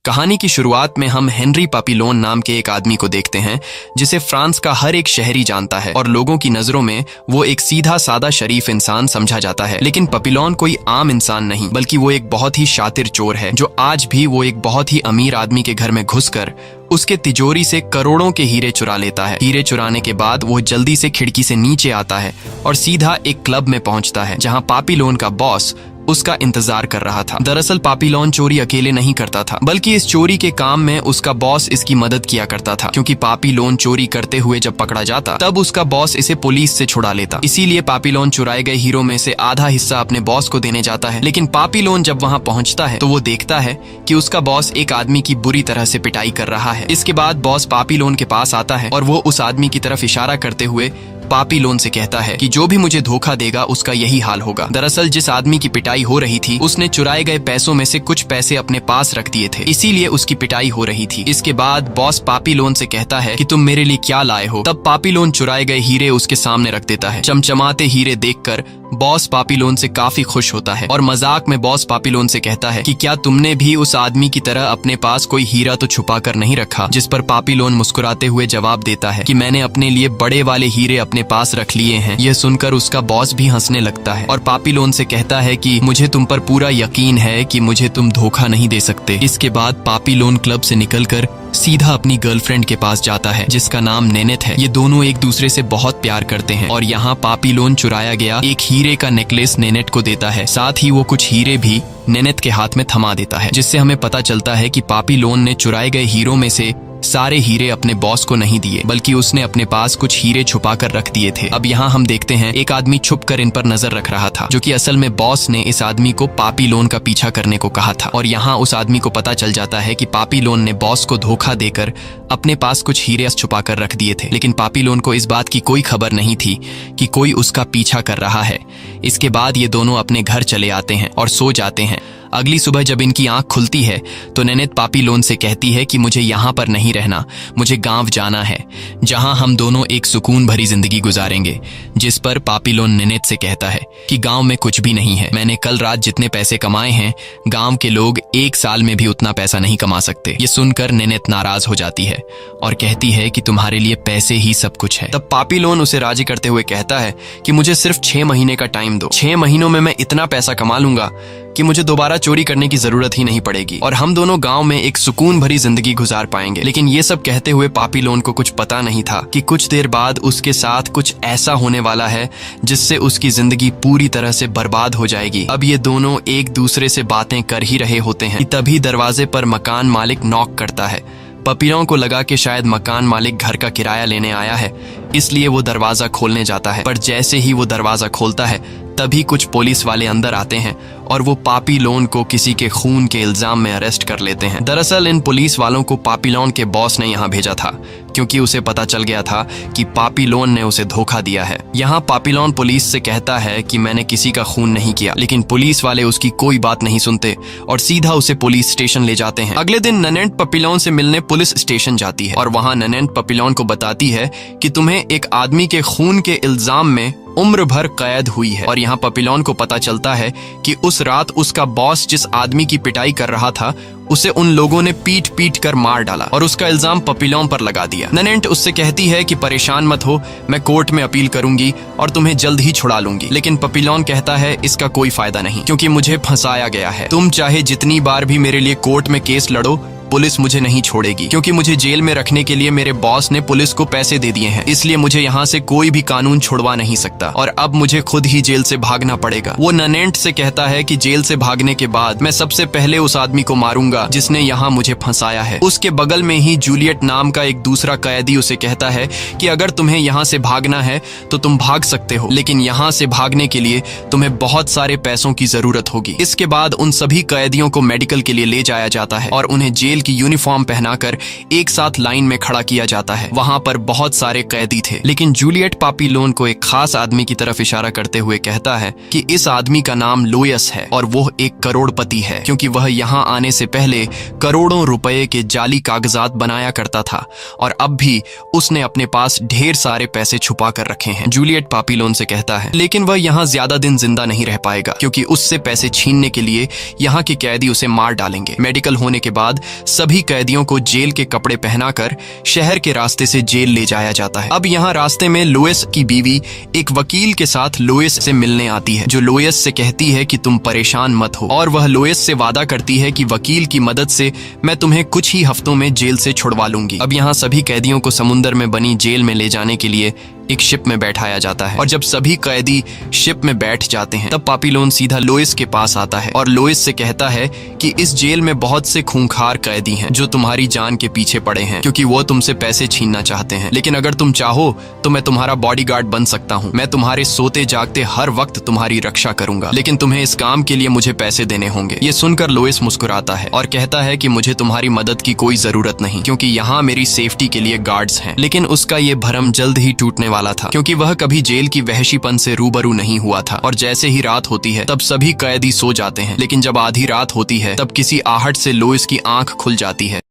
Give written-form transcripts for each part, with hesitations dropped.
कहानी की शुरुआत में हम हेनरी पापिलोन नाम के एक आदमी को देखते हैं जिसे फ्रांस का हर एक शहरी जानता है और लोगों की नजरों में वो एक सीधा सादा शरीफ इंसान समझा जाता है। लेकिन पापिलोन कोई आम इंसान नहीं, बल्कि वो एक बहुत ही शातिर चोर है जो आज भी वो एक बहुत ही अमीर आदमी के घर में घुसकर उसके तिजोरी से करोड़ों के हीरे चुरा लेता है। हीरे चुराने के बाद वो जल्दी से खिड़की से नीचे आता है और सीधा एक क्लब में पहुंचता है जहां पापिलोन का बॉस उसका इंतजार कर रहा था। दरअसल पापिलोन चोरी अकेले नहीं करता था, बल्कि इस चोरी के काम में उसका बॉस इसकी मदद किया करता था, क्योंकि पापिलोन चोरी करते हुए जब पकड़ा जाता तब उसका बॉस इसे पुलिस से छुड़ा लेता। इसीलिए पापिलोन चुराए गए हीरो में से आधा हिस्सा अपने बॉस को देने जाता है। लेकिन पापिलोन जब वहाँ पहुँचता है तो वो देखता है कि उसका बॉस एक आदमी की बुरी तरह से पिटाई कर रहा है। इसके बाद बॉस पापिलोन के पास आता है और वो उस आदमी की तरफ इशारा करते हुए पापिलोन से कहता है कि जो भी मुझे धोखा देगा उसका यही हाल होगा। दरअसल जिस आदमी की पिटाई हो रही थी उसने चुराए गए पैसों में से कुछ पैसे अपने पास रख दिए थे, इसीलिए उसकी पिटाई हो रही थी। इसके बाद बॉस पापिलोन से कहता है कि तुम मेरे लिए क्या लाए हो। तब पापिलोन चुराए गए हीरे उसके सामने रख देता है। चमचमाते हीरे देखकर बॉस पापिलोन से काफी खुश होता है और मजाक में बॉस पापिलोन से कहता है कि क्या तुमने भी उस आदमी की तरह अपने पास कोई हीरा तो छुपा कर नहीं रखा। जिस पर पापिलोन मुस्कुराते हुए जवाब देता है कि मैंने अपने लिए बड़े वाले हीरे अपने पास रख लिए हैं। यह सुनकर उसका बॉस भी हंसने लगता है और पापिलोन से कहता है कि मुझे तुम पर पूरा यकीन है कि मुझे तुम धोखा नहीं दे सकते। इसके बाद पापिलोन क्लब से निकलकर सीधा अपनी गर्लफ्रेंड के पास जाता है जिसका नाम नेनेट है। ये दोनों एक दूसरे से बहुत प्यार करते हैं और यहाँ पापिलोन चुराया गया एक हीरे का नेकलेस नेनेट को देता है। साथ ही वो कुछ हीरे भी नेनेट के हाथ में थमा देता है, जिससे हमें पता चलता है कि पापिलोन ने चुराए गए हीरों में से सारे हीरे अपने बॉस को नहीं दिए, बल्कि उसने अपने पास कुछ हीरे छुपा कर रख दिए थे। अब यहाँ हम देखते हैं एक आदमी छुपकर इन पर नजर रख रहा था, जो कि असल में बॉस ने इस आदमी को पापिलोन का पीछा करने को कहा था। और यहाँ उस आदमी को पता चल जाता है कि पापिलोन ने बॉस को धोखा देकर अपने पास कुछ हीरे छुपा कर रख दिए थे। लेकिन पापिलोन को इस बात की कोई खबर नहीं थी कि कोई उसका पीछा कर रहा है। इसके बाद ये दोनों अपने घर चले आते हैं और सो जाते हैं। अगली सुबह जब इनकी आंख खुलती है तो नेनेट पापिलोन से कहती है कि मुझे यहाँ पर नहीं रहना, मुझे गांव जाना है जहां हम दोनों एक सुकून भरी जिंदगी गुजारेंगे। जिस पर पापिलोन नेनेट से कहता है कि गांव में कुछ भी नहीं है। मैंने कल रात जितने पैसे कमाए हैं गांव के लोग एक साल में भी उतना पैसा नहीं कमा सकते। ये सुनकर नेनेट नाराज हो जाती है और कहती है कि तुम्हारे लिए पैसे ही सब कुछ है। तब पापिलोन उसे राजी करते हुए कहता है कि मुझे सिर्फ 6 महीने का टाइम दो। 6 महीनों में मैं इतना पैसा कमा लूंगा कि मुझे दोबारा चोरी करने की जरूरत ही नहीं पड़ेगी और हम दोनों गांव में एक सुकून भरी जिंदगी गुजार पाएंगे। लेकिन ये सब कहते हुए पापिलोन को कुछ पता नहीं था कि कुछ देर बाद उसके साथ कुछ ऐसा होने वाला है जिससे उसकी जिंदगी पूरी तरह से बर्बाद हो जाएगी। अब ये दोनों एक दूसरे से बातें कर ही रहे होते हैं कि तभी दरवाजे पर मकान मालिक नॉक करता है। पापिलोन को लगा कि शायद मकान मालिक घर का किराया लेने आया है, इसलिए वो दरवाजा खोलने जाता है। पर जैसे ही वो दरवाजा खोलता है तभी कुछ पुलिस वाले अंदर आते हैं और वो पापिलोन को किसी के खून के इल्जाम में अरेस्ट कर लेते हैं। दरअसल इन पुलिस वालों को पापिलोन के बॉस ने यहाँ भेजा था, क्योंकि उसे पता चल गया था कि पापिलोन ने उसे धोखा दिया है। यहाँ पापिलोन पुलिस से कहता है कि मैंने किसी का खून नहीं किया, लेकिन पुलिस वाले उसकी कोई बात नहीं सुनते और सीधा उसे पुलिस स्टेशन ले जाते हैं। अगले दिन नेनेट पापिलोन से मिलने पुलिस स्टेशन जाती है और वहाँ नेनेट पापिलोन को बताती है कि तुम्हें एक आदमी के खून के इल्जाम में उम्र भर कैद हुई है। और यहाँ पापिलोन को पता चलता है कि उस रात उसका बॉस जिस आदमी की पिटाई कर रहा था उसे उन लोगों ने पीट पीट कर मार डाला और उसका इल्जाम पापिलोन पर लगा दिया। नेनेट उससे कहती है कि परेशान मत हो, मैं कोर्ट में अपील करूंगी और तुम्हें जल्द ही छुड़ा लूंगी। लेकिन पापिलोन कहता है इसका कोई फायदा नहीं, क्योंकि मुझे फंसाया गया है। तुम चाहे जितनी बार भी मेरे लिए कोर्ट में केस लड़ो, पुलिस मुझे नहीं छोड़ेगी, क्योंकि मुझे जेल में रखने के लिए मेरे बॉस ने पुलिस को पैसे दे दिए हैं। इसलिए मुझे यहाँ से कोई भी कानून छुड़वा नहीं सकता और अब मुझे खुद ही जेल से भागना पड़ेगा। वो नेनेट से कहता है कि जेल से भागने के बाद मैं सबसे पहले उस आदमी को मारूंगा जिसने यहाँ मुझे फंसाया है। उसके बगल में ही जूलियट नाम का एक दूसरा कैदी उसे कहता है कि अगर तुम्हें यहाँ से भागना है तो तुम भाग सकते हो, लेकिन यहाँ से भागने के लिए तुम्हें बहुत सारे पैसों की जरूरत होगी। इसके बाद उन सभी कैदियों को मेडिकल के लिए ले जाया जाता है और उन्हें जेल की यूनिफॉर्म पहनाकर एक साथ लाइन में खड़ा किया जाता है। वहां पर बहुत सारे कैदी थे, लेकिन जूलियट पापिलोन को एक खास आदमी की तरफ इशारा करते हुए कहता है कि इस आदमी का नाम लोयस है और वो एक करोड़पति है, क्योंकि वह यहाँ आने से पहले करोड़ों रुपए के जाली कागजात बनाया करता था और अब भी उसने अपने पास ढेर सारे पैसे छुपा कर रखे हैं। जूलियट पापिलोन से कहता है लेकिन वह यहाँ ज्यादा दिन जिंदा नहीं रह पाएगा, क्योंकि उससे पैसे छीनने के लिए यहाँ के कैदी उसे मार डालेंगे। मेडिकल होने के बाद सभी कैदियों को जेल के कपड़े पहनाकर शहर के रास्ते से जेल ले जाया जाता है। अब यहाँ रास्ते में लोएस की बीवी एक वकील के साथ लोएस से मिलने आती है, जो लोएस से कहती है कि तुम परेशान मत हो, और वह लोएस से वादा करती है कि वकील की मदद से मैं तुम्हें कुछ ही हफ्तों में जेल से छुड़वा लूंगी। अब यहाँ सभी कैदियों को समुद्र में बनी जेल में ले जाने के लिए एक शिप में बैठाया जाता है, और जब सभी कैदी शिप में बैठ जाते हैं तब पापीलोन सीधा लोएस के पास आता है और लोएस से कहता है कि इस जेल में बहुत से खूंखार कैदी हैं जो तुम्हारी जान के पीछे पड़े हैं, क्योंकि वो तुमसे पैसे छीनना चाहते हैं। लेकिन अगर तुम चाहो तो मैं तुम्हारा बॉडीगार्ड बन सकता हूँ। मैं तुम्हारे सोते जागते हर वक्त तुम्हारी रक्षा करूंगा, लेकिन तुम्हें इस काम के लिए मुझे पैसे देने होंगे। ये सुनकर लोएस मुस्कुराता है और कहता है कि मुझे तुम्हारी मदद की कोई जरूरत नहीं, क्योंकि यहाँ मेरी सेफ्टी के लिए गार्ड्स हैं। लेकिन उसका ये भरम जल्द ही टूटने वाला था, क्योंकि वह कभी जेल की वहशीपन से रूबरू नहीं हुआ था। और जैसे ही रात होती है तब सभी कैदी सो जाते हैं, लेकिन जब आधी रात होती है तब किसी आहट से लोएस की आंख खुल जाती है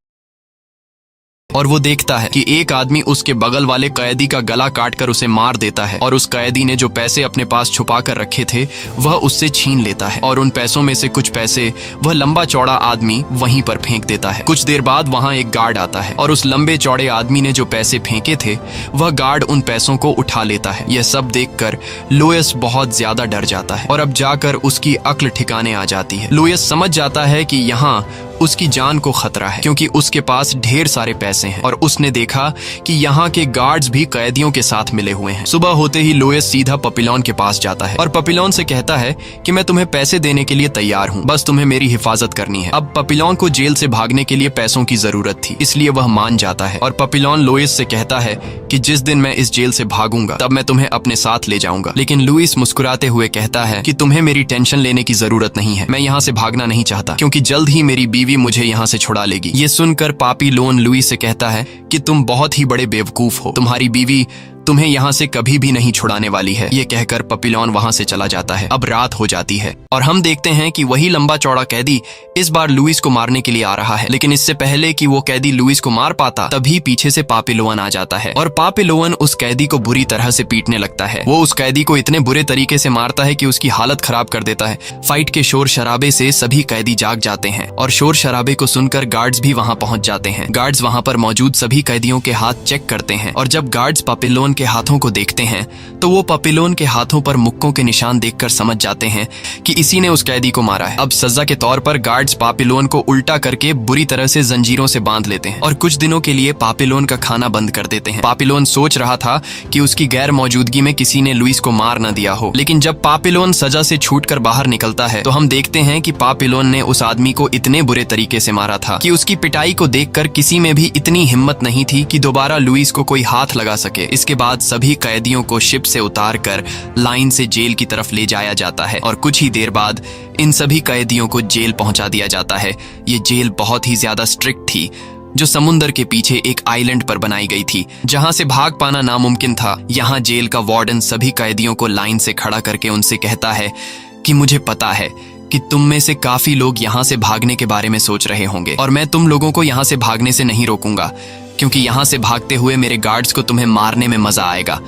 और वो देखता है कि एक आदमी उसके बगल वाले कैदी का गला काटकर उसे मार देता है, और उस कैदी ने जो पैसे अपने पास छुपा कर रखे थे वह उससे छीन लेता है, और उन पैसों में से कुछ पैसे वह लंबा चौड़ा आदमी वहीं पर फेंक देता है। कुछ देर बाद वहां एक गार्ड आता है और उस लंबे चौड़े आदमी ने जो पैसे फेंके थे वह गार्ड उन पैसों को उठा लेता है। यह सब देखकर लोएस बहुत ज्यादा डर जाता है और अब जाकर उसकी अक्ल ठिकाने आ जाती है। लोएस समझ जाता है कि यहाँ उसकी जान को खतरा है, क्योंकि उसके पास ढेर सारे पैसे हैं, और उसने देखा कि यहाँ के गार्ड्स भी कैदियों के साथ मिले हुए हैं। सुबह होते ही लोएस सीधा पपीलोन के पास जाता है और पपीलोन से कहता है कि मैं तुम्हें पैसे देने के लिए तैयार हूँ, बस तुम्हें मेरी हिफाजत करनी है। अब पपीलोन को जेल से भागने के लिए पैसों की जरूरत थी, इसलिए वह मान जाता है, और पपीलोन लोएस से कहता है कि जिस दिन मैं इस जेल से भागूंगा तब मैं तुम्हें अपने साथ ले जाऊंगा। लेकिन लुइस मुस्कुराते हुए कहता है कि तुम्हें मेरी टेंशन लेने की जरूरत नहीं है, मैं यहाँ से भागना नहीं चाहता, क्योंकि जल्द ही मेरी बीवी मुझे यहाँ से छुड़ा लेगी। ये सुनकर पापीलोन लुइस से कहता है कि तुम बहुत ही बड़े बेवकूफ हो, तुम्हारी बीवी तुम्हें यहाँ से कभी भी नहीं छुड़ाने वाली है। ये कहकर पपीलोन वहां से चला जाता है। अब रात हो जाती है और हम देखते हैं कि वही लंबा चौड़ा कैदी इस बार लुइस को मारने के लिए आ रहा है, लेकिन इससे पहले कि वो कैदी लुइस को मार पाता तभी पीछे से पापीलोन आ जाता है और पापीलोन उस कैदी को बुरी तरह से पीटने लगता है। वो उस कैदी को इतने बुरे तरीके से मारता है कि उसकी हालत खराब कर देता है। फाइट के शोर शराबे से सभी कैदी जाग जाते हैं और शोर शराबे को सुनकर गार्ड्स भी वहां पहुंच जाते हैं। गार्ड्स वहां पर मौजूद सभी कैदियों के हाथ चेक करते हैं और जब गार्ड्स पापीलोन के हाथों को देखते हैं तो वो पापीलोन के हाथों पर मुक्कों के निशान देखकर समझ जाते हैं कि इसी ने उस कैदी को मारा है। अब सजा के तौर पर गार्ड्स पापीलोन को उल्टा करके बुरी तरह से जंजीरों से बांध लेते हैं और कुछ दिनों के लिए पापीलोन का खाना बंद कर देते हैं। पापीलोन सोच रहा था कि उसकी गैर मौजूदगी में किसी ने लुइस को मार न दिया हो, लेकिन जब पापीलोन सजा से छूटकर बाहर निकलता है तो हम देखते हैं कि पापीलोन ने उस आदमी को इतने बुरे तरीके से मारा था कि उसकी पिटाई को देखकर किसी में भी इतनी हिम्मत नहीं थी कि दोबारा लुइस को कोई हाथ लगा सके। इसके बाद सभी कैदियों को शिप से उतारकर लाइन से जेल की तरफ ले जाया जाता है और कुछ ही देर बाद इन सभी कैदियों को जेल पहुंचा दिया जाता है। ये जेल बहुत ही ज्यादा स्ट्रिक्ट थी, जो समुंदर के पीछे एक आइलैंड पर बनाई गई थी जहां से भाग पाना नामुमकिन था। यहाँ जेल का वार्डन सभी कैदियों को लाइन से खड़ा करके उनसे कहता है कि मुझे पता है कि तुम में से काफी लोग यहाँ से भागने के बारे में सोच रहे होंगे और मैं तुम लोगों को यहाँ से भागने से नहीं रोकूंगा, क्योंकि यहाँ से भागते हुए मेरे गार्ड्स को तुम्हें मारने में मजा आएगा।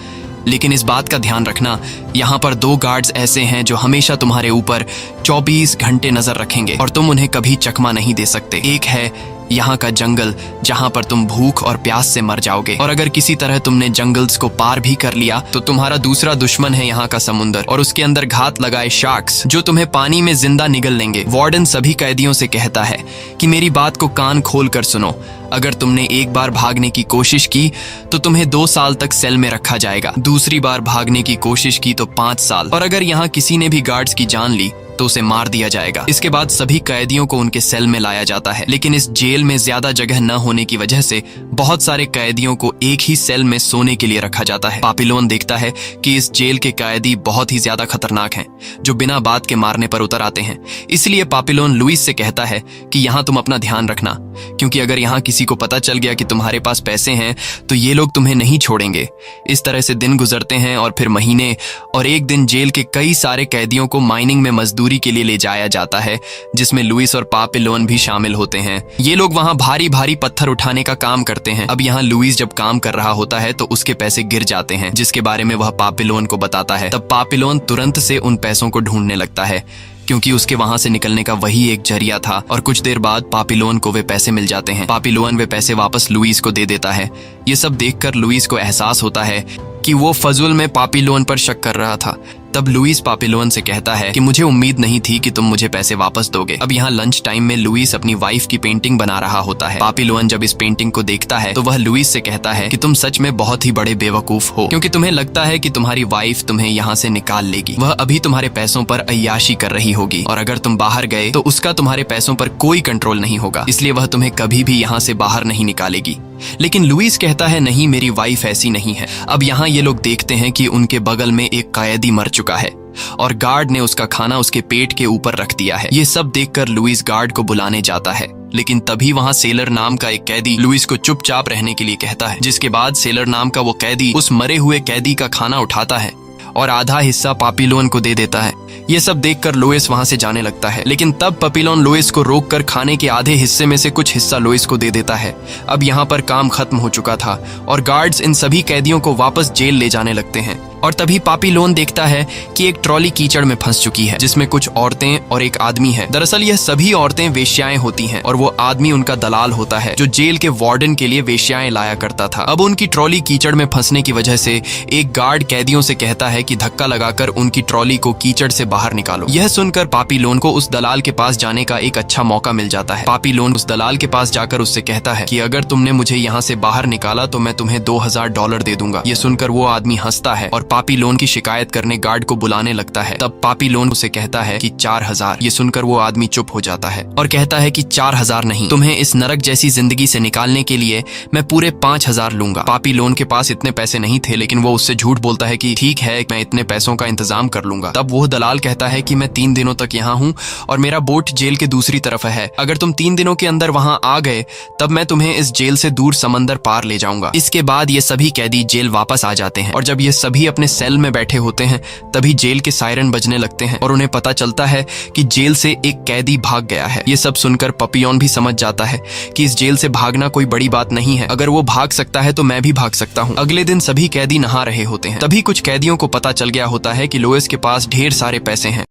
लेकिन इस बात का ध्यान रखना, यहाँ पर 2 गार्ड्स ऐसे हैं जो हमेशा तुम्हारे ऊपर 24 घंटे नजर रखेंगे और तुम उन्हें कभी चकमा नहीं दे सकते। एक है यहाँ का जंगल, जहाँ पर तुम भूख और प्यास से मर जाओगे, और अगर किसी तरह तुमने जंगल्स को पार भी कर लिया तो तुम्हारा दूसरा दुश्मन है यहाँ का समुंदर और उसके अंदर घात लगाए शार्क्स जो तुम्हें पानी में जिंदा निगल लेंगे। वार्डन सभी कैदियों से कहता है कि मेरी बात को कान खोल कर सुनो, अगर तुमने एक बार भागने की कोशिश की तो तुम्हें 2 साल तक सेल में रखा जाएगा, दूसरी बार भागने की कोशिश की तो 5 साल, और अगर यहाँ किसी ने भी गार्ड्स की जान ली तो उसे मार दिया जाएगा। इसके बाद सभी कैदियों को उनके सेल में लाया जाता है, लेकिन इस जेल में ज्यादा जगह न होने की वजह से बहुत सारे कैदियों को एक ही सेल में सोने के लिए रखा जाता है। पापीलोन देखता है कि इस जेल के कैदी बहुत ही ज्यादा खतरनाक हैं, जो बिना बात के मारने पर उतर आते हैं। इसलिए पापीलोन लुइस से कहता है कि यहाँ तुम अपना ध्यान रखना, क्योंकि अगर यहाँ किसी को पता चल गया कि तुम्हारे पास पैसे हैं तो ये लोग तुम्हें नहीं छोड़ेंगे। इस तरह से दिन गुजरते हैं और फिर महीने, और एक दिन जेल के कई सारे कैदियों को माइनिंग में मजदूरी के लिए ले जाया जाता है, जिसमें लुइस और पापीलोन भी शामिल होते हैं। ये लोग वहां भारी भारी पत्थर उठाने का काम करते हैं। अब यहाँ लुइस जब काम कर रहा होता है तो उसके पैसे गिर जाते हैं, जिसके बारे में वह पापीलोन को बताता है। तब पापीलोन तुरंत से उन पैसों को ढूंढने लगता है, क्योंकि उसके वहां से निकलने का वही एक जरिया था। और कुछ देर बाद पापीलोन को वे पैसे मिल जाते हैं। पापीलोन वे पैसे वापस लुइस को दे देता है। ये सब देखकर लुइस को एहसास होता है कि वो फजूल में पापीलोन पर शक कर रहा था। तब लुइस पापीलोन से कहता है कि मुझे उम्मीद नहीं थी कि तुम मुझे पैसे वापस दोगे। अब यहाँ लंच टाइम में लुइस अपनी वाइफ की पेंटिंग बना रहा होता है। पापीलोन जब इस पेंटिंग को देखता है तो वह लुइस से कहता है कि तुम सच में बहुत ही बड़े बेवकूफ हो, क्योंकि तुम्हें लगता है कि तुम्हारी वाइफ तुम्हें यहाँ से निकाल लेगी। वह अभी तुम्हारे पैसों पर अय्याशी कर रही होगी, और अगर तुम बाहर गए तो उसका तुम्हारे पैसों पर कोई कंट्रोल नहीं होगा, इसलिए वह तुम्हें कभी भी यहाँ से बाहर नहीं निकालेगी। लेकिन लुइस कहता है नहीं, मेरी वाइफ ऐसी नहीं है। अब यहाँ ये लोग देखते हैं कि उनके बगल में एक कैदी मर चुका है और गार्ड ने उसका खाना उसके पेट के ऊपर रख दिया है। ये सब देखकर लुइस गार्ड को बुलाने जाता है, लेकिन तभी वहाँ सेलर नाम का एक कैदी लुइस को चुपचाप रहने के लिए कहता है, जिसके बाद सेलर नाम का वो कैदी उस मरे हुए कैदी का खाना उठाता है और आधा हिस्सा पापीलोन को दे देता है। ये सब देखकर लुइस वहां से जाने लगता है, लेकिन तब पापीलोन लुइस को रोककर खाने के आधे हिस्से में से कुछ हिस्सा लुइस को दे देता है। अब यहाँ पर काम खत्म हो चुका था और गार्ड्स इन सभी कैदियों को वापस जेल ले जाने लगते हैं। और तभी पापीलोन देखता है कि एक ट्रॉली कीचड़ में फंस चुकी है, जिसमें कुछ औरतें और एक आदमी है। दरअसल यह सभी औरतें वेश्याएं होती हैं और वो आदमी उनका दलाल होता है, जो जेल के वार्डन के लिए वेश्याएं लाया करता था। अब उनकी ट्रॉली कीचड़ में फंसने की वजह से एक गार्ड कैदियों से कहता है कि धक्का लगाकर उनकी ट्रॉली को कीचड़ से बाहर निकालो। यह सुनकर पापीलोन को उस दलाल के पास जाने का एक अच्छा मौका मिल जाता है। पापीलोन उस दलाल के पास जाकर उससे कहता है कि अगर तुमने मुझे यहाँ से बाहर निकाला तो मैं तुम्हें $2000 दे दूंगा। ये सुनकर वो आदमी हंसता है और पापीलोन की शिकायत करने गार्ड को बुलाने लगता है। तब पापीलोन उसे कहता है कि 4000। ये सुनकर वो आदमी चुप हो जाता है और कहता है कि 4000 नहीं, तुम्हें इस नरक जैसी जिंदगी से निकालने के लिए मैं पूरे 5000 लूंगा। पापीलोन के पास इतने पैसे नहीं थे, लेकिन वो उससे झूठ बोलता है कि ठीक है, मैं इतने पैसों का इंतजाम कर लूंगा। तब वो दलाल कहता है कि मैं 3 दिनों तक यहाँ हूँ और मेरा बोट जेल के दूसरी तरफ है। अगर तुम 3 दिनों के अंदर वहाँ आ गए तब मैं तुम्हें इस जेल से दूर समंदर पार ले जाऊंगा। इसके बाद ये सभी कैदी जेल वापस आ जाते हैं और जब ये सभी अपने सेल में बैठे होते हैं तभी जेल के सायरन बजने लगते हैं और उन्हें पता चलता है कि जेल से एक कैदी भाग गया है। ये सब सुनकर पापीलोन भी समझ जाता है कि इस जेल से भागना कोई बड़ी बात नहीं है, अगर वो भाग सकता है तो मैं भी भाग सकता हूँ। अगले दिन सभी कैदी नहा रहे होते हैं, तभी कुछ कैदियों को पता चल गया होता है कि लुइस के पास ढेर सारे पैसे हैं,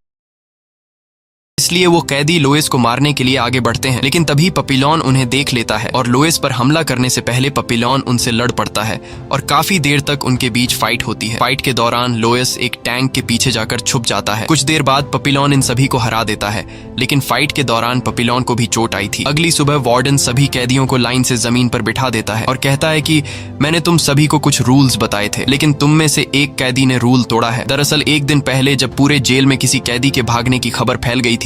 इसलिए वो कैदी लुइस को मारने के लिए आगे बढ़ते हैं। लेकिन तभी पापीलोन उन्हें देख लेता है और लुइस पर हमला करने से पहले पापीलोन उनसे लड़ पड़ता है और काफी देर तक उनके बीच फाइट होती है। फाइट के दौरान लुइस एक टैंक के पीछे जाकर छुप जाता है। कुछ देर बाद पापीलोन इन सभी को हरा देता है, लेकिन फाइट के दौरान पापीलोन को भी चोट आई थी। अगली सुबह वार्डन सभी कैदियों को लाइन से जमीन पर बिठा देता है और कहता है कि मैंने तुम सभी को कुछ रूल्स बताए थे, लेकिन तुम में से एक कैदी ने रूल तोड़ा है। दरअसल एक दिन पहले जब पूरे जेल में किसी कैदी के भागने की खबर फैल गई थी,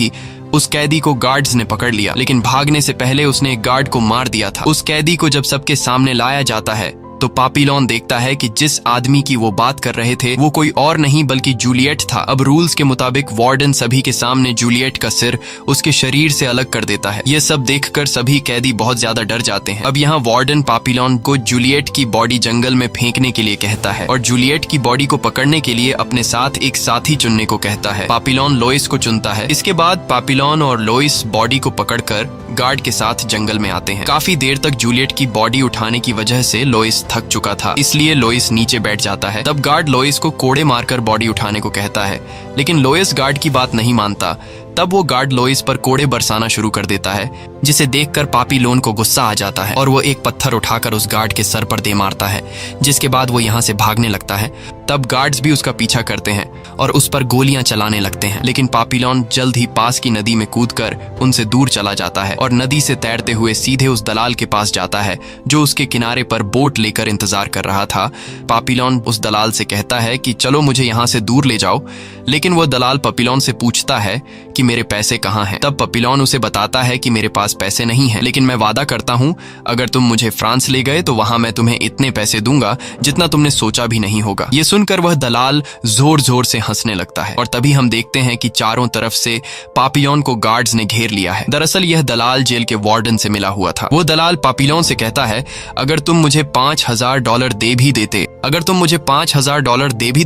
उस कैदी को गार्ड्स ने पकड़ लिया, लेकिन भागने से पहले उसने एक गार्ड को मार दिया था। उस कैदी को जब सबके सामने लाया जाता है तो पापीलोन देखता है कि जिस आदमी की वो बात कर रहे थे वो कोई और नहीं बल्कि जूलियट था। अब रूल्स के मुताबिक वार्डन सभी के सामने जूलियट का सिर उसके शरीर से अलग कर देता है। ये सब देखकर सभी कैदी बहुत ज्यादा डर जाते हैं। अब यहाँ वार्डन पापीलोन को जूलियट की बॉडी जंगल में फेंकने के लिए कहता है और जूलियट की बॉडी को पकड़ने के लिए अपने साथ एक साथी चुनने को कहता है। पापीलोन लुइस को चुनता है। इसके बाद पापीलोन और लुइस बॉडी को पकड़कर गार्ड के साथ जंगल में आते हैं। काफी देर तक जूलियट की बॉडी उठाने की वजह से लुइस थक चुका था, इसलिए लुइस नीचे बैठ जाता है। तब गार्ड लुइस को कोड़े मारकर बॉडी उठाने को कहता है, लेकिन लुइस गार्ड की बात नहीं मानता। तब वो गार्ड लुइस पर कोड़े बरसाना शुरू कर देता है, जिसे देखकर पापीलोन को गुस्सा आ जाता है और वो एक पत्थर उठाकर उस गार्ड के सर पर दे मारता है, जिसके बाद वो यहाँ से भागने लगता है। तब गार्ड्स भी उसका पीछा करते हैं और उस पर गोलियां चलाने लगते हैं, लेकिन पापीलोन जल्द ही पास की नदी में कूदकर उनसे दूर चला जाता है और नदी से तैरते हुए सीधे उस दलाल के पास जाता है जो उसके किनारे पर बोट लेकर इंतजार कर रहा था। पापीलोन उस दलाल से कहता है कि चलो मुझे यहाँ से दूर ले जाओ, लेकिन वो दलाल पापीलोन से पूछता है कि मेरे पैसे कहाँ हैं। तब पापीलोन उसे बताता है कि मेरे पास पैसे नहीं हैं, लेकिन मैं वादा करता हूँ अगर तुम मुझे फ्रांस ले गए तो वहां मैं तुम्हें इतने पैसे दूंगा जितना तुमने सोचा भी नहीं होगा। ये सुनकर वह दलाल जोर जोर से हंसने लगता है और तभी हम देखते हैं कि चारों तरफ से पापीलोन को गार्ड्स ने घेर लिया है। दरअसल यह दलाल जेल के वार्डन से मिला हुआ था। वो दलाल पापीलोन से कहता है अगर तुम मुझे $5000 दे भी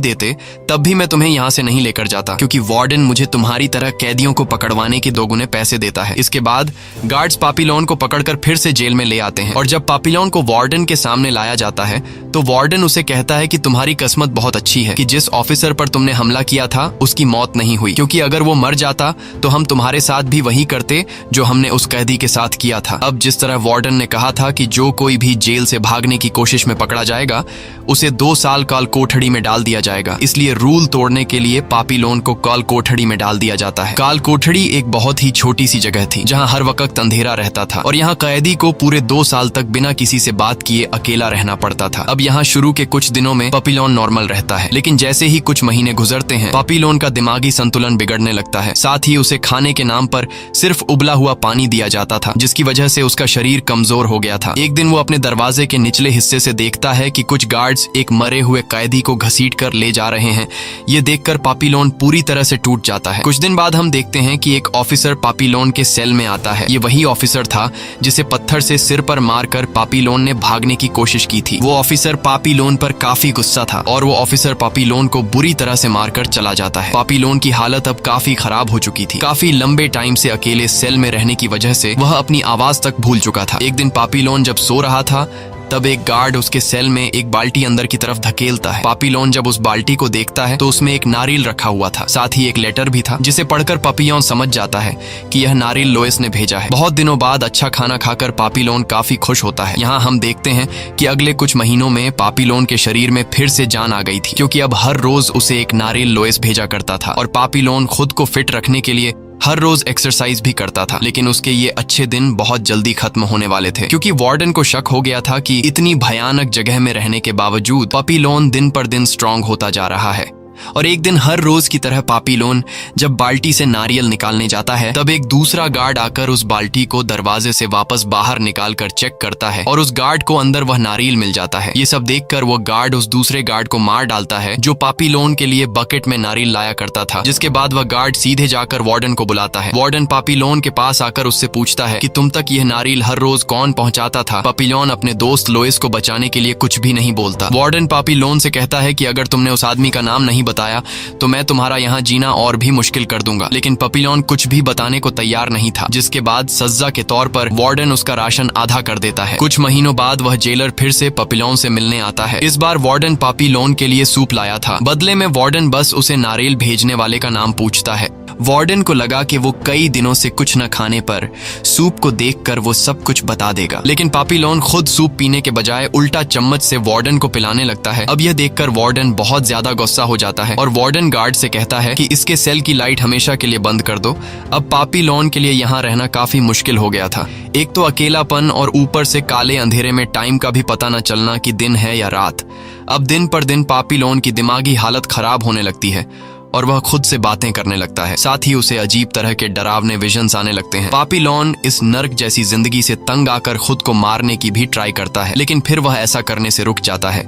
देते तब भी मैं तुम्हें यहाँ से नहीं लेकर जाता, क्योंकि वार्डन मुझे तुम्हारी तरह कैदियों को पकड़वाने के 2 गुने पैसे देता है। इसके बाद गार्ड्स पापीलोन को पकड़कर फिर से जेल में ले आते हैं और जब पापीलोन को वार्डन के सामने लाया जाता है तो वार्डन उसे कहता है कि तुम्हारी किस्मत बहुत अच्छी है कि जिस ऑफिसर पर तुमने हमला किया था उसकी मौत नहीं हुई, क्योंकि अगर वो मर जाता तो हम तुम्हारे साथ भी वही करते जो हमने उस कैदी के साथ किया था। अब जिस तरह वार्डन ने कहा था कि जो कोई भी जेल से भागने की कोशिश में पकड़ा जाएगा उसे 2 साल काल कोठड़ी में डाल दिया जाएगा, इसलिए रूल तोड़ने के लिए पापीलोन को काल कोठड़ी में डाल दिया जाता है। काल कोठड़ी एक बहुत ही छोटी सी जगह थी जहाँ हर वक्त अंधेरा रहता था और यहाँ कैदी को पूरे 2 साल तक बिना किसी से बात किए अकेला रहना पड़ता था। अब यहाँ शुरू के कुछ दिनों में पापीलोन नॉर्मल रहता है, लेकिन जैसे ही कुछ महीने गुजरते हैं पापीलोन का दिमागी संतुलन बिगड़ने लगता है। साथ ही उसे खाने के नाम पर सिर्फ उबला हुआ पानी दिया जाता था, जिसकी वजह से उसका शरीर कमजोर हो गया था। एक दिन वो अपने दरवाजे के निचले हिस्से से देखता है कि कुछ गार्ड्स एक मरे हुए कैदी को घसीट कर ले जा रहे हैं। ये देखकर पापीलोन पूरी तरह से टूट जाता है। कुछ दिन बाद हम देखते हैं कि एक ऑफिसर पापीलोन के सेल में आता है। ये वही ऑफिसर था जिसे पत्थर से सिर पर मारकर पापीलोन ने भागने की कोशिश की थी। वो ऑफिसर पापीलोन पर काफी गुस्सा था और वो ऑफिसर पापीलोन को बुरी तरह से मारकर चला जाता है। पापीलोन की हालत अब काफी खराब हो चुकी थी। काफी लंबे टाइम से अकेले सेल में रहने की वजह से वह अपनी आवाज तक भूल चुका था। एक दिन पापीलोन जब सो रहा था तब एक गार्ड उसके सेल में एक बाल्टी अंदर की तरफ धकेलता है। पापीलोन जब उस बाल्टी को देखता है तो उसमें एक नारियल रखा हुआ था, साथ ही एक लेटर भी था जिसे पढ़कर पापीलोन समझ जाता है कि यह नारियल लोइस ने भेजा है। बहुत दिनों बाद अच्छा खाना खाकर पापीलोन काफी खुश होता है। यहाँ हम देखते हैं कि अगले कुछ महीनों में पापीलोन के शरीर में फिर से जान आ गई थी, क्योंकि अब हर रोज उसे एक नारियल लोइस भेजा करता था और पापीलोन खुद को फिट रखने के लिए हर रोज एक्सरसाइज भी करता था। लेकिन उसके ये अच्छे दिन बहुत जल्दी खत्म होने वाले थे, क्योंकि वार्डन को शक हो गया था कि इतनी भयानक जगह में रहने के बावजूद पापीलोन दिन पर दिन स्ट्रांग होता जा रहा है। और एक दिन हर रोज की तरह पापीलोन जब बाल्टी से नारियल निकालने जाता है तब एक दूसरा गार्ड आकर उस बाल्टी को दरवाजे से वापस बाहर निकालकर चेक करता है और उस गार्ड को अंदर वह नारियल मिल जाता है। ये सब देखकर वो गार्ड उस दूसरे गार्ड को मार डालता है जो पापीलोन के लिए बकेट में नारियल लाया करता था। जिसके बाद वह गार्ड सीधे जाकर वार्डन को बुलाता है। वार्डन पापीलोन के पास आकर उससे पूछता है कि तुम तक यह नारियल हर रोज कौन पहुंचाता था। पापीलोन अपने दोस्त लोइस को बचाने के लिए कुछ भी नहीं बोलता। वार्डन पापीलोन से कहता है कि अगर तुमने उस आदमी का नाम नहीं बताया तो मैं तुम्हारा यहाँ जीना और भी मुश्किल कर दूंगा। लेकिन पापीलोन कुछ भी बताने को तैयार नहीं था, जिसके बाद सजा के तौर पर वार्डन उसका राशन आधा कर देता है। कुछ महीनों बाद वह जेलर फिर से पापीलोन से मिलने आता है। इस बार वार्डन पापीलोन के लिए सूप लाया था। बदले में वार्डन बस उसे नारियल भेजने वाले का नाम पूछता है। वार्डन को लगा कि वो कई दिनों से कुछ न खाने पर सूप को देखकर वो सब कुछ बता देगा, लेकिन पापीलोन खुद सूप पीने के बजाय उल्टा चम्मच से वार्डन को पिलाने लगता है। अब यह देखकर वार्डन बहुत ज्यादा गुस्सा हो जाता है और वार्डन गार्ड से कहता है कि इसके सेल की लाइट हमेशा के लिए बंद कर दो। अब पापीलोन के लिए यहाँ रहना काफी मुश्किल हो गया था। एक तो अकेलापन और ऊपर से काले अंधेरे में टाइम का भी पता न चलना कि दिन है या रात। अब दिन पर दिन पापीलोन की दिमागी हालत खराब होने लगती है और वह खुद से बातें करने लगता है। साथ ही उसे अजीब तरह के डरावने विजन्स आने लगते हैं। पापीलोन इस नर्क जैसी जिंदगी से तंग आकर खुद को मारने की भी ट्राई करता है, लेकिन फिर वह ऐसा करने से रुक जाता है।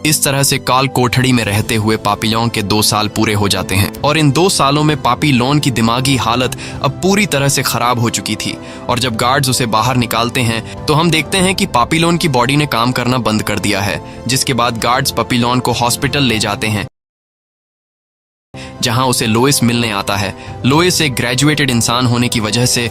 इस तरह से काल कोठड़ी में रहते हुए पापीलोन के 2 साल पूरे हो जाते हैं और इन 2 सालों में पापीलोन की दिमागी हालत अब पूरी तरह से खराब हो चुकी थी। और जब गार्ड्स उसे बाहर निकालते हैं तो हम देखते हैं कि पापीलोन की बॉडी ने काम करना बंद कर दिया है, जिसके बाद गार्ड्स पापीलोन को हॉस्पिटल ले जाते हैं जहां उसे लोइस मिलने आता है। लोइस एक ग्रेजुएटेड इंसान होने की वजह से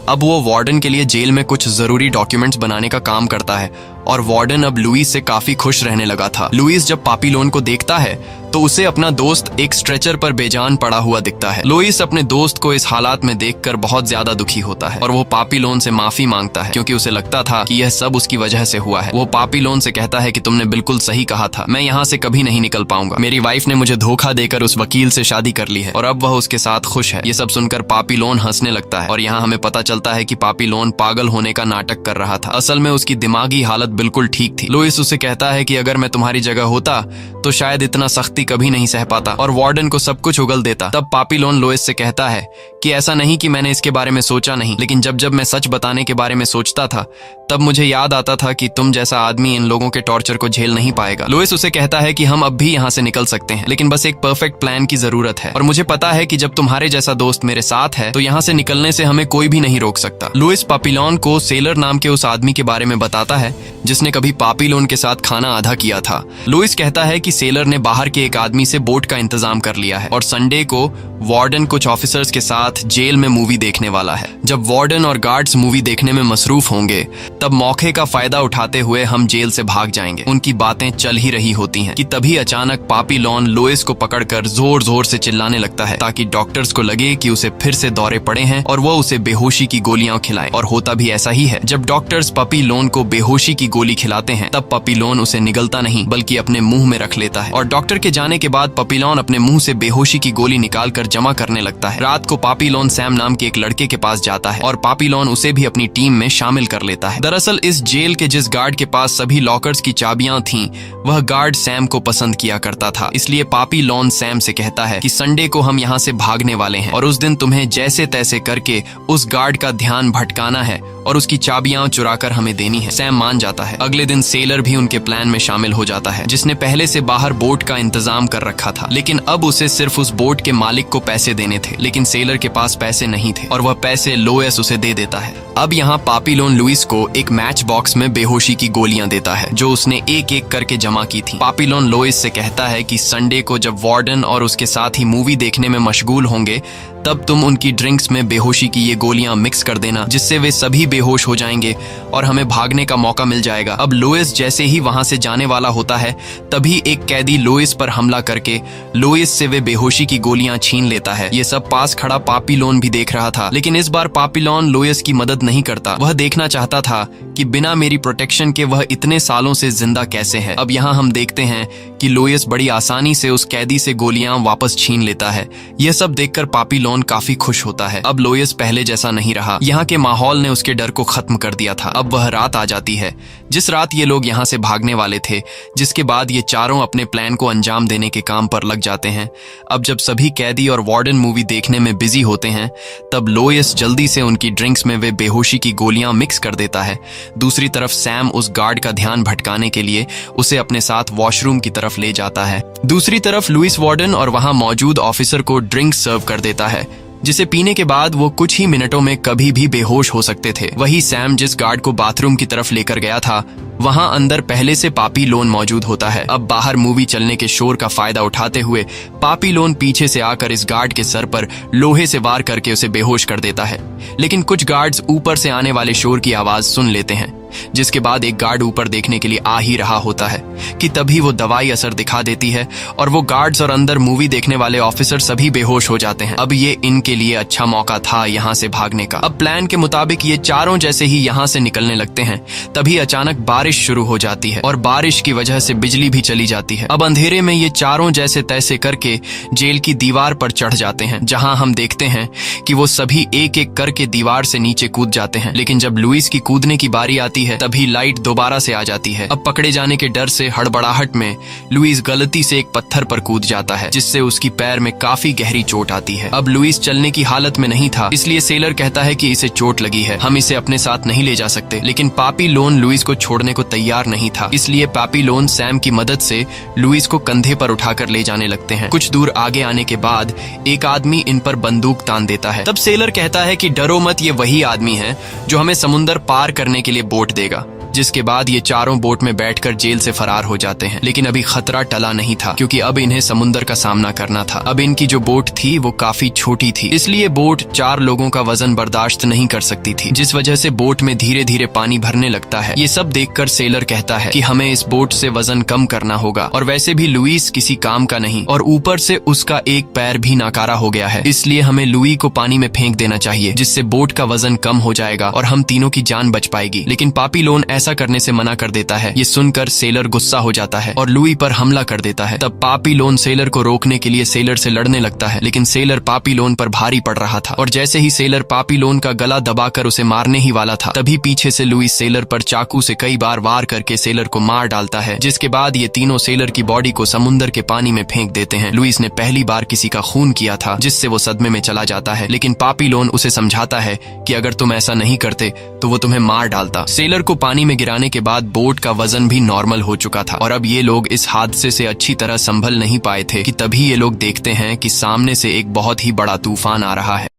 अब वो वार्डन के लिए जेल में कुछ जरूरी डॉक्यूमेंट्स बनाने का काम करता है और वार्डन अब लुइस से काफी खुश रहने लगा था। लुइस जब पापीलोन को देखता है तो उसे अपना दोस्त एक स्ट्रेचर पर बेजान पड़ा हुआ दिखता है। लुइस अपने दोस्त को इस हालात में देखकर बहुत ज्यादा दुखी होता है और वो पापीलोन से माफी मांगता है, क्योंकि उसे लगता था कि यह सब उसकी वजह से हुआ है। वो पापीलोन से कहता है कि तुमने बिल्कुल सही कहा था, मैं यहाँ से कभी नहीं निकल पाऊंगा। मेरी वाइफ ने मुझे धोखा देकर उस वकील से शादी कर ली है और अब वह उसके साथ खुश है। ये सब सुनकर पापीलोन हंसने लगता है और यहाँ हमें पता चलता है कि पापीलोन पागल होने का नाटक कर रहा था। असल में उसकी दिमागी हालत बिल्कुल ठीक थी। लुइस उसे कहता है कि अगर मैं तुम्हारी जगह होता तो शायद इतना सख्ती कभी नहीं सह पाता और वार्डन को सब कुछ उगल देता। तब पापीलोन लुइस से कहता है कि ऐसा नहीं कि मैंने इसके बारे में सोचा नहीं, लेकिन जब जब मैं सच बताने के बारे में सोचता था तब मुझे याद आता था कि तुम जैसा आदमी इन लोगों के टॉर्चर को झेल नहीं पाएगा। लुइस उसे कहता है कि हम अब भी यहाँ से निकल सकते हैं, लेकिन बस एक परफेक्ट प्लान की जरूरत है और मुझे पता है कि जब तुम्हारे जैसा दोस्त मेरे साथ है तो यहाँ से निकलने से हमें कोई भी नहीं रोक सकता। लुइस पापिलोन को सेलर नाम के उस आदमी के बारे में बताता है जिसने कभी पापिलोन के साथ खाना आधा किया था। लुइस कहता है कि सेलर ने बाहर के एक आदमी से बोट का इंतजाम कर लिया है और संडे को वार्डन कुछ ऑफिसर्स के साथ जेल में मूवी देखने वाला है। जब वार्डन और गार्ड्स मूवी देखने में मसरूफ होंगे तब मौके का फायदा उठाते हुए हम जेल से भाग जाएंगे। उनकी बातें चल ही रही होती हैं कि तभी अचानक पापिलोन लुइस को पकड़कर जोर जोर से चिल्लाने लगता है ताकि डॉक्टर्स को लगे कि उसे फिर से दौरे पड़े हैं और वो उसे बेहोशी की गोलियां खिलाएं। और होता भी ऐसा ही है। जब डॉक्टर्स पापिलोन को बेहोशी की गोली खिलाते हैं तब पापिलोन उसे निगलता नहीं बल्कि अपने मुंह में रख लेता है और डॉक्टर के जाने के बाद पापिलोन अपने मुंह से बेहोशी की गोली निकालकर जमा करने लगता है। रात को पापिलोन सैम नाम के एक लड़के के पास जाता है और पापिलोन उसे भी अपनी टीम में शामिल कर लेता है। दरअसल इस जेल के जिस गार्ड के पास सभी लॉकर्स की चाबियां थीं, वह गार्ड सैम को पसंद किया करता था। इसलिए पापिलोन सैम से कहता है कि संडे को हम यहाँ से भागने वाले हैं और उस दिन तुम्हें जैसे तैसे करके उस गार्ड का ध्यान भटकाना है और उसकी चाबियां चुराकर हमें देनी है। सैम मान जाता है। अगले दिन सेलर भी उनके प्लान में शामिल हो जाता है, जिसने पहले से बाहर बोट का इंतजाम कर रखा था, लेकिन अब उसे सिर्फ उस बोट के मालिक को पैसे देने थे। लेकिन सेलर के पास पैसे नहीं थे और वह पैसे लुइस उसे दे देता है। अब यहाँ पापिलोन लुइस को एक मैच बॉक्स में बेहोशी की गोलियां देता है जो उसने एक एक करके जमा की थी। पापिलोन लुइस से कहता है कि संडे को जब वार्डन और उसके साथ ही मूवी देखने में मशगूल होंगे तब तुम उनकी ड्रिंक्स में बेहोशी की ये गोलियां मिक्स कर देना, जिससे वे सभी बेहोश हो जाएंगे और हमें भागने का मौका मिल जाएगा। अब लुइस जैसे ही वहां से जाने वाला होता है तभी एक कैदी लुइस पर हमला करके लुइस से वे बेहोशी की गोलियां छीन लेता है। ये सब पास खड़ा पापिलोन भी देख रहा था, लेकिन इस बार पापिलोन लुइस की मदद नहीं करता। वह देखना चाहता था कि बिना मेरी प्रोटेक्शन के वह इतने सालों से जिंदा कैसे है। अब यहाँ हम देखते हैं कि लुइस बड़ी आसानी से उस कैदी से गोलियां वापस छीन लेता है। यह सब देखकर पापिलोन काफी खुश होता है। अब लुइस पहले जैसा नहीं रहा। यहाँ के माहौल ने उसके डर को खत्म कर दिया था। अब वह रात आ जाती है जिस रात ये लोग यहाँ से भागने वाले थे, जिसके बाद ये चारों अपने प्लान को अंजाम देने के काम पर लग जाते हैं। अब जब सभी कैदी और वार्डन मूवी देखने में बिजी होते हैं तब लुइस जल्दी से उनकी ड्रिंक्स में वे बेहोशी की गोलियां मिक्स कर देता है। दूसरी तरफ सैम उस गार्ड का ध्यान भटकाने के लिए उसे अपने साथ वॉशरूम की तरफ ले जाता है। दूसरी तरफ लुइस वार्डन और वहां मौजूद ऑफिसर को ड्रिंक सर्व कर देता है, जिसे पीने के बाद वो कुछ ही मिनटों में कभी भी बेहोश हो सकते थे। वही सैम जिस गार्ड को बाथरूम की तरफ लेकर गया था, वहां अंदर पहले से पापिलोन मौजूद होता है। अब बाहर मूवी चलने के शोर का फायदा उठाते हुए पापिलोन पीछे से आकर इस गार्ड के सर पर लोहे से वार करके उसे बेहोश कर देता है। लेकिन कुछ गार्ड्स ऊपर से आने वाले शोर की आवाज सुन लेते हैं, जिसके बाद एक गार्ड ऊपर देखने के लिए आ ही रहा होता है कि तभी वो दवाई असर दिखा देती है और वो गार्ड्स और अंदर मूवी देखने वाले ऑफिसर सभी बेहोश हो जाते हैं। अब ये इनके लिए अच्छा मौका था यहाँ से भागने का। अब प्लान के मुताबिक ये चारों जैसे ही यहाँ से निकलने लगते हैं तभी अचानक बारिश शुरू हो जाती है और बारिश की वजह से बिजली भी चली जाती है। अब अंधेरे में ये चारों जैसे तैसे करके जेल की दीवार पर चढ़ जाते हैं, जहाँ हम देखते हैं कि वो सभी एक एक करके दीवार से नीचे कूद जाते हैं। लेकिन जब लुइस की कूदने की बारी आती है तभी लाइट दोबारा से आ जाती है। अब पकड़े जाने के डर से हड़बड़ाहट में लुइस गलती से एक पत्थर पर कूद जाता है, जिससे उसकी पैर में काफी गहरी चोट आती है। अब लुइस चलने की हालत में नहीं था, इसलिए सेलर कहता है कि इसे चोट लगी है, हम इसे अपने साथ नहीं ले जा सकते। लेकिन पापिलोन लुइस को छोड़ने को तैयार नहीं था, इसलिए पापिलोन सैम की मदद से लुइस को कंधे पर उठाकर ले जाने लगते हैं। कुछ दूर आगे आने के बाद एक आदमी इन पर बंदूक तान देता है। तब सेलर कहता है कि डरो मत, ये वही आदमी है जो हमें समुंदर पार करने के लिए बोट देगा। जिसके बाद ये चारों बोट में बैठकर जेल से फरार हो जाते हैं। लेकिन अभी खतरा टला नहीं था, क्योंकि अब इन्हें समुंदर का सामना करना था। अब इनकी जो बोट थी वो काफी छोटी थी, इसलिए बोट 4 लोगों का वजन बर्दाश्त नहीं कर सकती थी, जिस वजह से बोट में धीरे धीरे पानी भरने लगता है। ये सब देखकर सेलर कहता है कि हमें इस बोट से वजन कम करना होगा, और वैसे भी लुइस किसी काम का नहीं और ऊपर से उसका एक पैर भी नाकारा हो गया है, इसलिए हमें लुई को पानी में फेंक देना चाहिए, जिससे बोट का वजन कम हो जाएगा और हम तीनों की जान बच पाएगी। लेकिन पापिलोन ऐसा करने से मना कर देता है। ये सुनकर सेलर गुस्सा हो जाता है और लुई पर हमला कर देता है। तब पापीलोन सेलर को रोकने के लिए सेलर से लड़ने लगता है, लेकिन सेलर पापीलोन पर भारी पड़ रहा था और जैसे ही सेलर पापीलोन का गला दबाकर उसे मारने ही वाला था, तभी पीछे से लुई सेलर पर चाकू से कई बार वार करके सेलर को मार डालता है, जिसके बाद ये तीनों सेलर की बॉडी को समुद्र के पानी में फेंक देते हैं। लुइस ने पहली बार किसी का खून किया था, जिससे वो सदमे में चला जाता है, लेकिन पापीलोन उसे समझाता है कि अगर तुम ऐसा नहीं करते तो वो तुम्हें मार डालता। सेलर को पानी में गिराने के बाद बोट का वजन भी नॉर्मल हो चुका था और अब ये लोग इस हादसे से अच्छी तरह संभल नहीं पाए थे कि तभी ये लोग देखते हैं कि सामने से एक बहुत ही बड़ा तूफान आ रहा है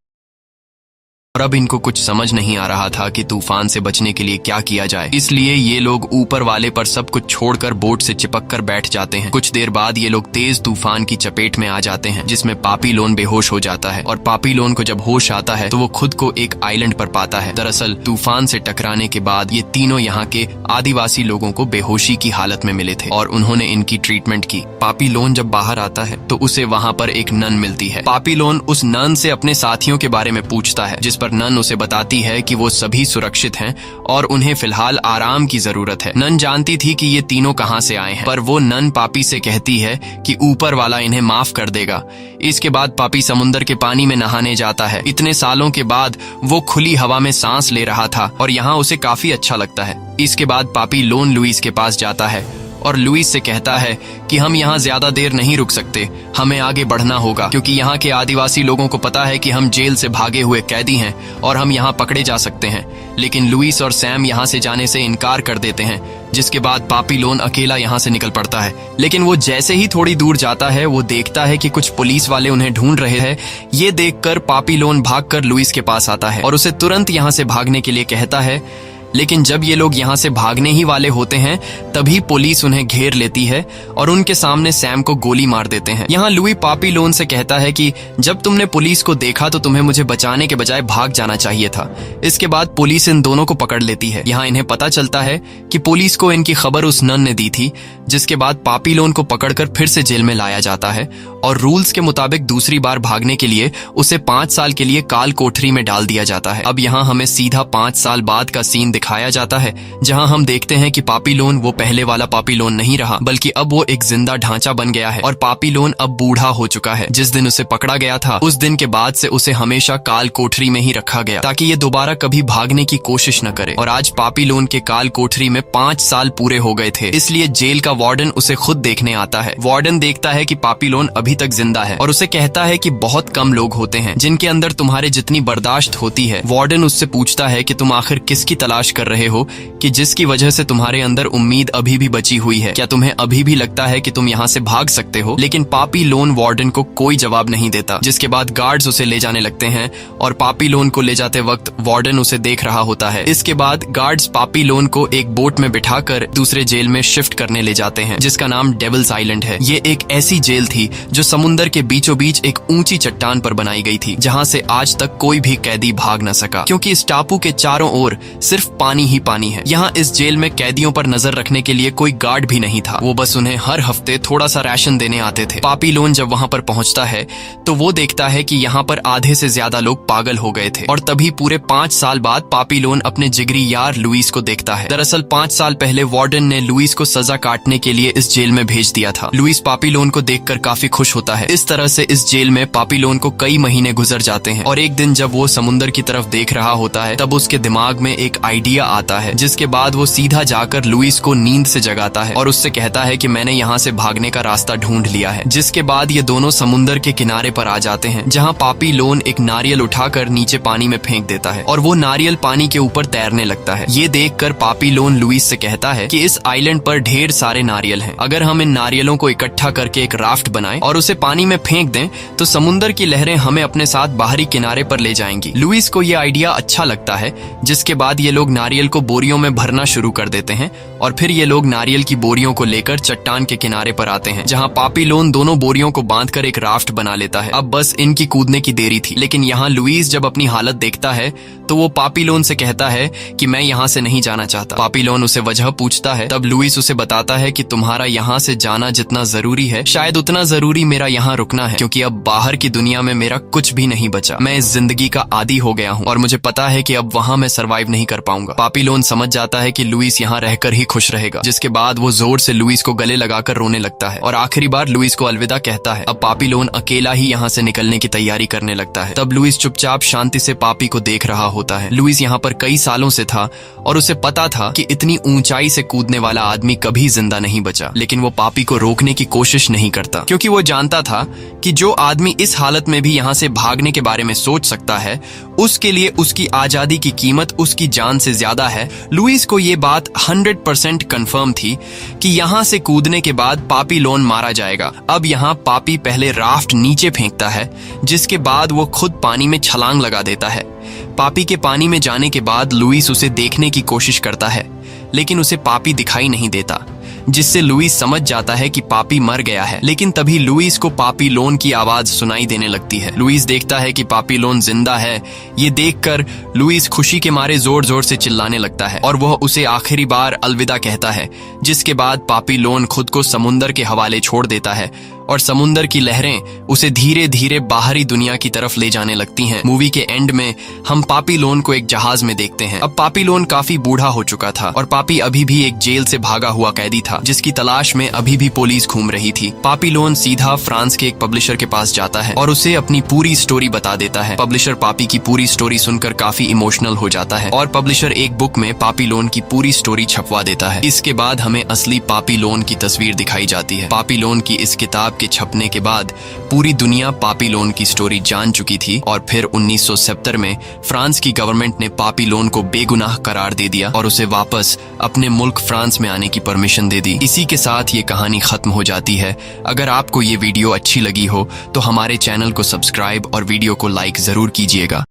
और अब इनको कुछ समझ नहीं आ रहा था कि तूफान से बचने के लिए क्या किया जाए। इसलिए ये लोग ऊपर वाले पर सब कुछ छोड़कर बोट से चिपक कर बैठ जाते हैं। कुछ देर बाद ये लोग तेज तूफान की चपेट में आ जाते हैं, जिसमें पापीलोन बेहोश हो जाता है और पापीलोन को जब होश आता है तो वो खुद को एक आइलैंड पर पाता है। दरअसल तूफान से टकराने के बाद ये तीनों यहाँ के आदिवासी लोगों को बेहोशी की हालत में मिले थे और उन्होंने इनकी ट्रीटमेंट की। पापीलोन जब बाहर आता है तो उसे वहाँ पर एक नन मिलती है। पापीलोन उस नन से अपने साथियों के बारे में पूछता है, जिस पर नन उसे बताती है कि वो सभी सुरक्षित हैं और उन्हें फिलहाल आराम की जरूरत है। नन जानती थी कि ये तीनों कहां से आए हैं, पर वो नन पापी से कहती है कि ऊपर वाला इन्हें माफ कर देगा। इसके बाद पापी समुद्र के पानी में नहाने जाता है। इतने सालों के बाद वो खुली हवा में सांस ले रहा था और यहाँ उसे काफी अच्छा लगता है। इसके बाद पापी लोन लुइस के पास जाता है और लुइस से कहता है कि हम यहाँ ज्यादा देर नहीं रुक सकते, हमें आगे बढ़ना होगा, क्योंकि यहाँ के आदिवासी लोगों को पता है कि हम जेल से भागे हुए कैदी हैं और हम यहाँ पकड़े जा सकते हैं। लेकिन लुइस और सैम यहाँ से जाने से इनकार कर देते हैं, जिसके बाद पापीलोन अकेला यहाँ से निकल पड़ता है। लेकिन वो जैसे ही थोड़ी दूर जाता है वो देखता है कि कुछ पुलिस वाले उन्हें ढूंढ रहे हैं। ये देखकर पापीलोन भागकर लुइस के पास आता है और उसे तुरंत यहाँ से भागने के लिए कहता है। लेकिन जब ये लोग यहाँ से भागने ही वाले होते हैं तभी पुलिस उन्हें घेर लेती है और उनके सामने सैम को गोली मार देते हैं। यहाँ लुई पापीलोन से कहता है कि जब तुमने पुलिस को देखा तो तुम्हें मुझे बचाने के बजाय भाग जाना चाहिए था। इसके बाद पुलिस इन दोनों को पकड़ लेती है। यहाँ इन्हें पता चलता है कि पुलिस को इनकी खबर उस नन ने दी थी, जिसके बाद पापीलोन को पकड़कर फिर से जेल में लाया जाता है और रूल्स के मुताबिक दूसरी बार भागने के लिए उसे 5 साल के लिए काल कोठरी में डाल दिया जाता है। अब यहाँ हमें सीधा 5 साल बाद का सीन दिखाया जाता है, जहाँ हम देखते हैं कि पापीलोन वो पहले वाला पापीलोन नहीं रहा, बल्कि अब वो एक जिंदा ढांचा बन गया है और पापीलोन अब बूढ़ा हो चुका है। जिस दिन उसे पकड़ा गया था उस दिन के बाद से उसे हमेशा काल कोठरी में ही रखा गया ताकि ये दोबारा कभी भागने की कोशिश न करे। और आज पापीलोन के काल कोठरी में 5 साल पूरे हो गए थे, इसलिए जेल का वार्डन उसे खुद देखने आता है। वार्डन देखता है कि पापीलोन अभी तक जिंदा है और उसे कहता है कि बहुत कम लोग होते हैं जिनके अंदर तुम्हारे जितनी बर्दाश्त होती है। वार्डन उससे पूछता है कि तुम आखिर किसकी तलाश कर रहे हो कि जिसकी वजह से तुम्हारे अंदर उम्मीद अभी भी बची हुई है? क्या तुम्हें अभी भी लगता है कि तुम यहाँ से भाग सकते हो? लेकिन पापीलोन वार्डन को कोई जवाब नहीं देता, जिसके बाद गार्ड्स उसे ले जाने लगते हैं और पापीलोन को ले जाते वक्त वार्डन उसे देख रहा होता है। इसके बाद गार्ड्स पापीलोन को एक बोट में बिठाकर दूसरे जेल में शिफ्ट करने ले जाते हैं, जिसका नाम डेविल्स आइलैंड है। ये एक ऐसी जेल थी जो समुद्र के बीचों बीच एक ऊंची चट्टान पर बनाई गई थी, जहाँ से आज तक कोई भी कैदी भाग न सका, क्योंकि इस टापू के चारों ओर सिर्फ पानी ही पानी है। यहाँ इस जेल में कैदियों पर नजर रखने के लिए कोई गार्ड भी नहीं था, वो बस उन्हें हर हफ्ते थोड़ा सा राशन देने आते थे। पापीलोन जब वहाँ पर पहुँचता है तो वो देखता है कि यहाँ पर आधे से ज्यादा लोग पागल हो गए थे और तभी पूरे 5 साल बाद पापीलोन अपने जिगरी यार लुइस को देखता है। दरअसल 5 साल पहले वार्डन ने लुइस को सजा काटने के लिए इस जेल में भेज दिया था। लुइस पापीलोन को देखकर काफी खुश होता है। इस तरह से इस जेल में पापीलोन को कई महीने गुजर जाते हैं और एक दिन जब वो समुद्र की तरफ देख रहा होता है तब उसके दिमाग में एक आइडिया आता है, जिसके बाद वो सीधा जाकर लुइस को नींद से जगाता है और उससे कहता है कि मैंने यहाँ से भागने का रास्ता ढूंढ लिया है। जिसके बाद ये दोनों समुद्र के किनारे पर आ जाते हैं, जहाँ पापीलोन एक नारियल उठाकर नीचे पानी में फेंक देता है और वो नारियल पानी के ऊपर तैरने लगता है। ये देखकर पापीलोन लुइस से कहता है कि इस आइलैंड पर ढेर सारे नारियल हैं, अगर हम इन नारियलों को इकट्ठा करके एक राफ्ट बनाएं और उसे पानी में फेंक दें तो समुद्र की लहरें हमें अपने साथ बाहरी किनारे पर ले जाएंगी। लुइस को ये आइडिया अच्छा लगता है, जिसके बाद ये लोग नारियल को बोरियों में भरना शुरू कर देते हैं और फिर ये लोग नारियल की बोरियों को लेकर चट्टान के किनारे पर आते हैं, जहाँ पापीलोन दोनों बोरियों को बांधकर एक राफ्ट बना लेता है। अब बस इनकी कूदने की देरी थी, लेकिन यहाँ लुइस जब अपनी हालत देखता है तो वो पापीलोन से कहता है कि मैं यहाँ से नहीं जाना चाहता। पापीलोन उसे वजह पूछता है, तब लुइस उसे बताता है कि तुम्हारा यहाँ से जाना जितना जरूरी है, शायद उतना जरूरी मेरा यहाँ रुकना है, क्योंकि अब बाहर की दुनिया में मेरा कुछ भी नहीं बचा। मैं इस जिंदगी का आदी हो गया हूँ और मुझे पता है कि अब वहाँ मैं सरवाइव नहीं कर पाऊंगा। पापीलोन समझ जाता है कि लुइस यहाँ रहकर ही खुश रहेगा, जिसके बाद वो जोर से लुइस को गले लगाकर रोने लगता है और आखिरी बार लुइस को अलविदा कहता है। अब पापीलोन अकेला ही यहाँ से निकलने की तैयारी करने लगता है। तब लुइस चुपचाप शांति से पापी को देख रहा होता है। लुइस यहाँ पर कई सालों से था और उसे पता था कि इतनी ऊंचाई से कूदने वाला आदमी कभी जिंदा नहीं बचा, लेकिन वो पापी को रोकने की कोशिश नहीं करता, क्योंकि वो जानता था कि जो आदमी इस हालत में भी यहाँ से भागने के बारे में सोच सकता है, उसके लिए उसकी आजादी की कीमत उसकी जान से ज्यादा है। लुइस को ये बात 100% कंफर्म थी कि यहाँ से कूदने के बाद पापीलोन मारा जाएगा। अब यहाँ पापी पहले राफ्ट नीचे फेंकता है, जिसके बाद वो खुद पानी में छलांग लगा देता है। पापी के पानी में जाने के बाद लुइस उसे देखने की कोशिश करता है, लेकिन उसे पापी दिखाई नहीं देता, जिससे लुइस समझ जाता है कि पापी मर गया है। लेकिन तभी लुइस को पापीलोन की आवाज सुनाई देने लगती है। लुइस देखता है कि पापीलोन जिंदा है। ये देखकर लुइस खुशी के मारे जोर जोर से चिल्लाने लगता है और वह उसे आखिरी बार अलविदा कहता है, जिसके बाद पापीलोन खुद को समुंदर के हवाले छोड़ देता है और समुंदर की लहरें उसे धीरे धीरे बाहरी दुनिया की तरफ ले जाने लगती हैं। मूवी के एंड में हम पापीलोन को एक जहाज में देखते हैं। अब पापीलोन काफी बूढ़ा हो चुका था और पापी अभी भी एक जेल से भागा हुआ कैदी था, जिसकी तलाश में अभी भी पुलिस घूम रही थी। पापीलोन सीधा फ्रांस के एक पब्लिशर के पास जाता है और उसे अपनी पूरी स्टोरी बता देता है। पब्लिशर पापी की पूरी स्टोरी सुनकर काफी इमोशनल हो जाता है और पब्लिशर एक बुक में पापीलोन की पूरी स्टोरी छपवा देता है। इसके बाद हमें असली पापीलोन की तस्वीर दिखाई जाती है। पापीलोन की इस किताब के छपने के बाद पूरी दुनिया पापीलोन की स्टोरी जान चुकी थी और फिर 1970 में फ्रांस की गवर्नमेंट ने पापीलोन को बेगुनाह करार दे दिया और उसे वापस अपने मुल्क फ्रांस में आने की परमिशन दे दी। इसी के साथ ये कहानी खत्म हो जाती है। अगर आपको ये वीडियो अच्छी लगी हो तो हमारे चैनल को सब्सक्राइब और वीडियो को लाइक जरूर कीजिएगा।